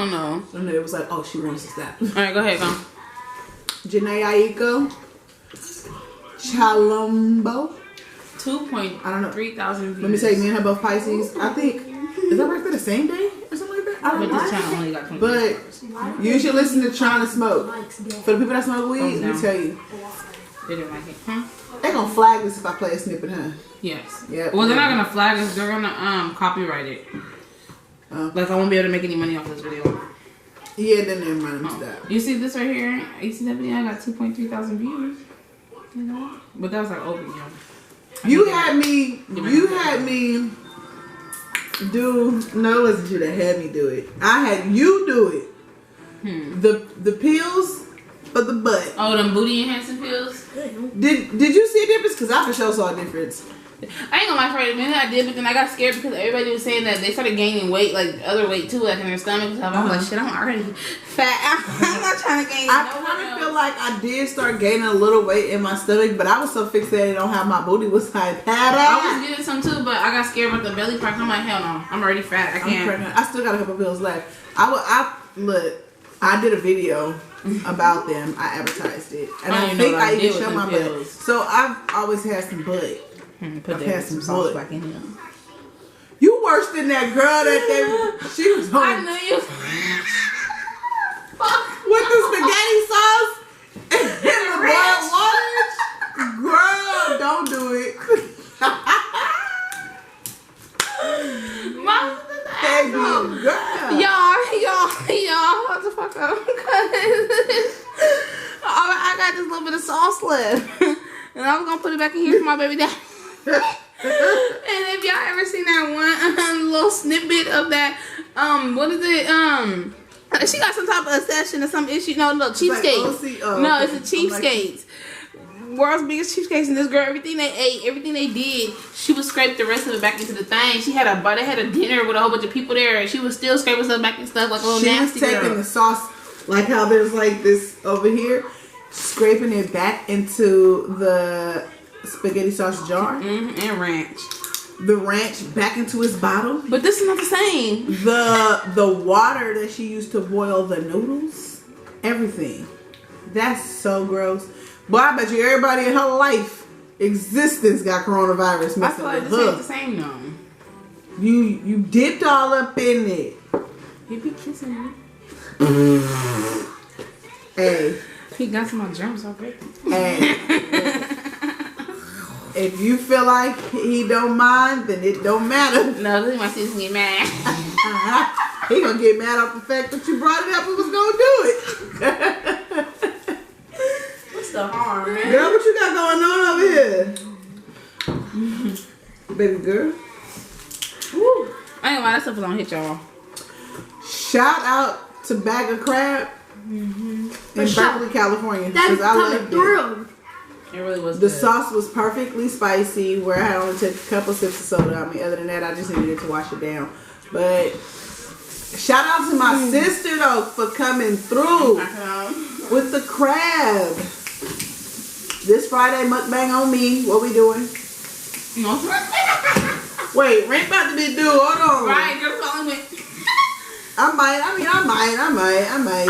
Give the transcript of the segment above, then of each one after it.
don't know. And it was like, oh, she wants to stop. Alright, go ahead, go. Janae Aiko. Chalumbo. 2.3 thousand views. Let me tell you, me and her both Pisces. I think, is that right for the same day or something like that? I don't But this know. channel only got 20. But you should listen to Trying to Smoke. For the people that smoke weed, let me tell you. They didn't like it. Huh? They're gonna flag this if I play a snippet, huh? Yes. Yep. Well, they're not gonna flag us. They're gonna copyright it. Like I won't be able to make any money off this video. Yeah, then they're running to that. You see this right here? You see that video? I got 2.3 thousand views. You know? But that was like old video. You had me do, no, it wasn't you that had me do it. I had you do it. The pills for the butt. Oh, them booty enhancing pills? Did you see a difference? Because I for sure saw a difference. I ain't gonna lie, for a minute I did, but then I got scared because everybody was saying that they started gaining weight, like other weight too, like in their stomach and stuff. I was like, shit, I'm already fat. I'm not trying to gain. I kind of feel like I did start gaining a little weight in my stomach, but I was so fixated on how my booty was like that. I was getting some too, but I got scared about the belly part. I'm like, hell no, I'm already fat. I can't. I'm pregnant. I still got a couple pills left. I did a video about them. I advertised it, and I think I even showed my butt. So I've always had some butt. Put that some sauce back in here. You worse than that girl that she was on. I knew you. With the spaghetti sauce and the boiled water. Girl, don't do it. Baby, girl. Y'all, what the fuck up? I got this little bit of sauce left. And I was gonna put it back in here for my baby dad. And if y'all ever seen that one little snippet of that, what is it? She got some type of obsession or some issue. No, cheapskates. No, it's a cheapskates. World's biggest cheapskates. And this girl, everything they ate, everything they did, she would scrape the rest of it back into the thing. They had a dinner with a whole bunch of people there, and she was still scraping stuff back and stuff like a little nasty girl. She was taking the sauce, like how there's like this over here, scraping it back into the spaghetti sauce jar. And ranch. The ranch back into its bottle. But this is not the same. The water that she used to boil the noodles. Everything. That's so gross. But I bet you everybody in her life existence got coronavirus. I feel like this ain't the same though. You dipped all up in it. He be kissing me. Hey. He got some of my germs already. Hey. If you feel like he don't mind, then it don't matter. No, this is my sister get mad. He gonna get mad off the fact that you brought it up and was gonna do it. What's the harm, man? Girl, what you got going on over here? Baby girl. Woo. I ain't gonna lie, that stuff was gonna hit y'all. Shout out to Bag of Crab in Berkeley, California. That's coming through. It really was the good. Sauce was perfectly spicy, where I had only took a couple sips of soda. I mean, other than that, I just needed to wash it down. But shout out to my sister, though, for coming through with the crab. This Friday, mukbang on me. What we doing? Wait, rent about to be due. Hold on. Right, you're calling me. I might.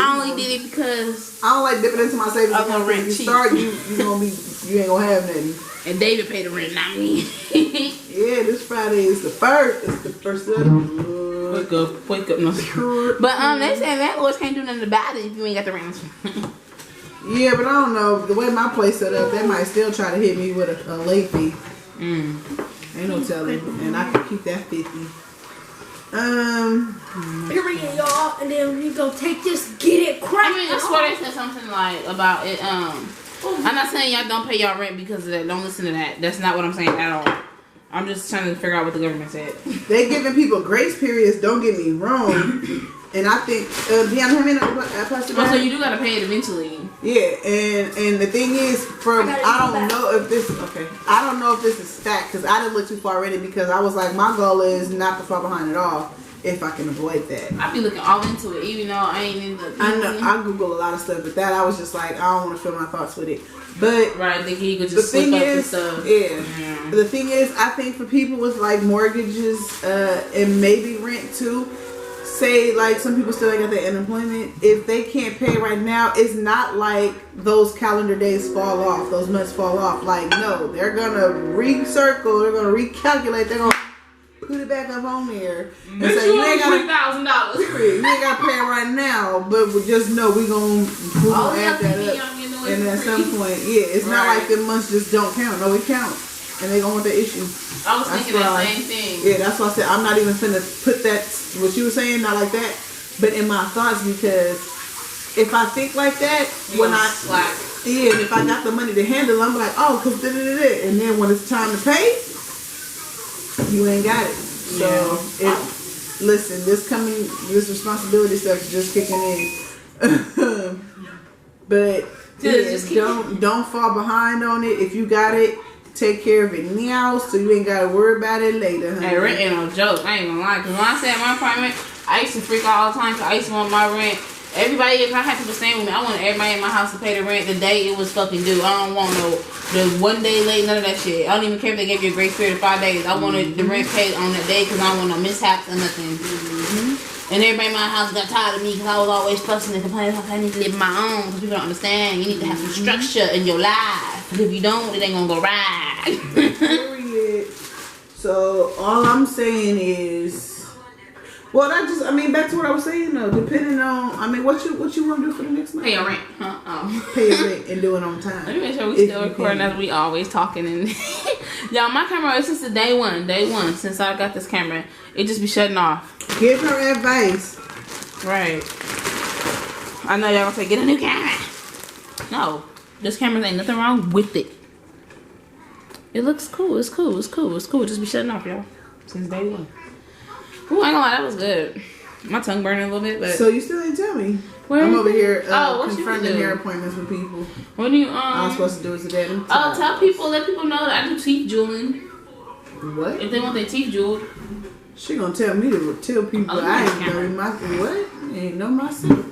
I only did it because I don't like dipping into my savings account. Rent cheap. You ain't gonna have nothing. And David paid the rent, not me. Yeah, this Friday is the first. It's the first of the month. Wake up, no. But they say landlords can't do nothing about it if you ain't got the rent. Yeah, but I don't know. The way my place set up, they might still try to hit me with a late fee. Ain't no telling. And I can keep that 50. Here we go, y'all, and then we go take this, get it cracked. I mean, I swear they said something like about it. I'm not saying y'all don't pay y'all rent because of that. Don't listen to that. That's not what I'm saying at all. I'm just trying to figure out what the government said. They giving people grace periods. Don't get me wrong. And I think Deanna, so you do gotta pay it eventually. Yeah, and the thing is, I don't know if this is fact because I didn't look too far in it because I was like, my goal is not to fall behind at all if I can avoid that. I be looking all into it, even though I ain't in the. I know I Google a lot of stuff, but that I was just like, I don't want to fill my thoughts with it. But right, thinking you could just slip up and stuff. Yeah. The thing is, I think for people with like mortgages and maybe rent too. say like some people still ain't got their unemployment. If they can't pay right now, it's not like those calendar days fall off, those months fall off. Like no, they're gonna recircle, they're gonna recalculate, they're gonna put it back up on there and say you ain't got $3,000. you ain't got to pay it right now, but we just know we gonna add that up. And at some point, it's not like the months just don't count. No, it counts. And they gonna want the issue. I was thinking the same thing. Yeah, that's why I said I'm not even finna put that, what you were saying, not like that, but in my thoughts, because if I think like that, when I slack. Yeah, and if I got the money to handle, I'm like, oh, cause and then when it's time to pay, you ain't got it. So listen, this responsibility stuff is just kicking in. But don't fall behind on it. If you got it, take care of it now, so you ain't gotta worry about it later. Hey, rent ain't no joke. I ain't gonna lie. Cause when I stay at my apartment, I used to freak out all the time. Cause I used to want my rent. Everybody, if I had people staying with me, I want everybody in my house to pay the rent the day it was fucking due. I don't want the 1 day late, none of that shit. I don't even care if they gave you a grace period of 5 days. I wanted the rent paid on that day because I don't want no mishaps or nothing. And everybody in my house got tired of me because I was always fussing and complaining. I need to live my own because people don't understand. You need to have some structure in your life. Because if you don't, it ain't gonna go right. Period. So all I'm saying is, well, back to what I was saying though. Depending on, what you want to do for the next month? Pay your rent. Pay your rent and do it on time. Let me make sure we still recording as we always talking. And y'all, my camera since the day one since I got this camera, it just be shutting off. Give her advice. Right. I know y'all gonna say get a new camera. No, this camera ain't nothing wrong with it. It looks cool. It's cool. It just be shutting off, y'all, since day one. Ooh, I ain't gonna lie, that was good. My tongue burning a little bit, but so you still ain't tell me. I'm over here confronting hair appointments with people. What do you I'm supposed to do it today. Tell people, let people know that I do teeth jewelling. What? If they want their teeth jeweled. She gonna tell me to tell people I ain't know what? Ain't know myself.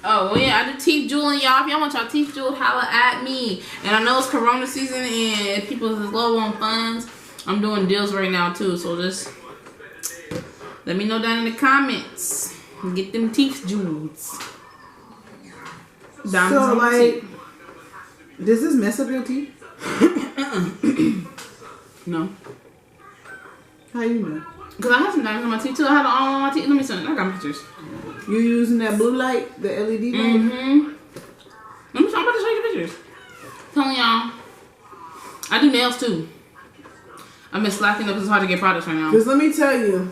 Oh, well, yeah, I do teeth jewelling, y'all. If y'all want y'all teeth jeweled, holla at me. And I know it's Corona season and people is low on funds. I'm doing deals right now, too. So just let me know down in the comments. Get them teeth jeweled. So, like, does this mess up your teeth? No. How you know? Because I have some diamonds on my teeth, too. I have all on my teeth. Let me see. I got pictures. You using that blue light, the LED light? I'm about to show you the pictures. Telling y'all, I do nails too. I've been slacking up. It's hard to get products right now. Because let me tell you,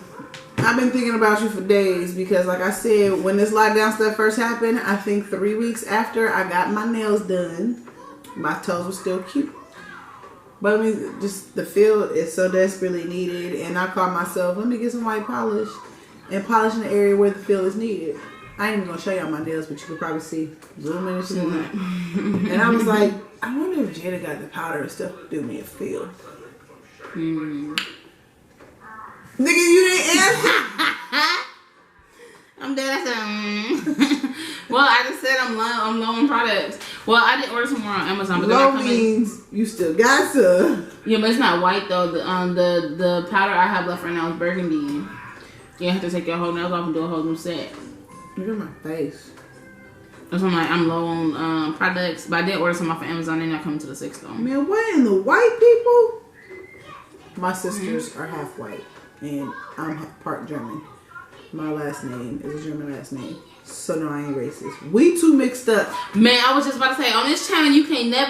I've been thinking about you for days. Because like I said, when this lockdown stuff first happened, I think 3 weeks after I got my nails done, my toes were still cute. But just the feel is so desperately needed. And I called myself, let me get some white polish and polish in the area where the feel is needed. I ain't even gonna show y'all my nails, but you could probably see. Zoom in if you want. And I was like, I wonder if Jada got the powder and stuff to do me a feel. Nigga, you didn't answer. I'm dead. I said, Well, I just said I'm low on products. Well, I did order some more on Amazon, but low means you still got some. Yeah, but it's not white though. The powder I have left right now is burgundy. You have to take your whole nails off and do a whole new set. Look at my face. That's why I'm low on products, but I did order some off of Amazon. They're not coming to the 6th though. Man, what in the white people? My sisters are half white, and I'm part German. My last name is a German last name, so no, I ain't racist. We too mixed up. Man, I was just about to say on this channel you can't never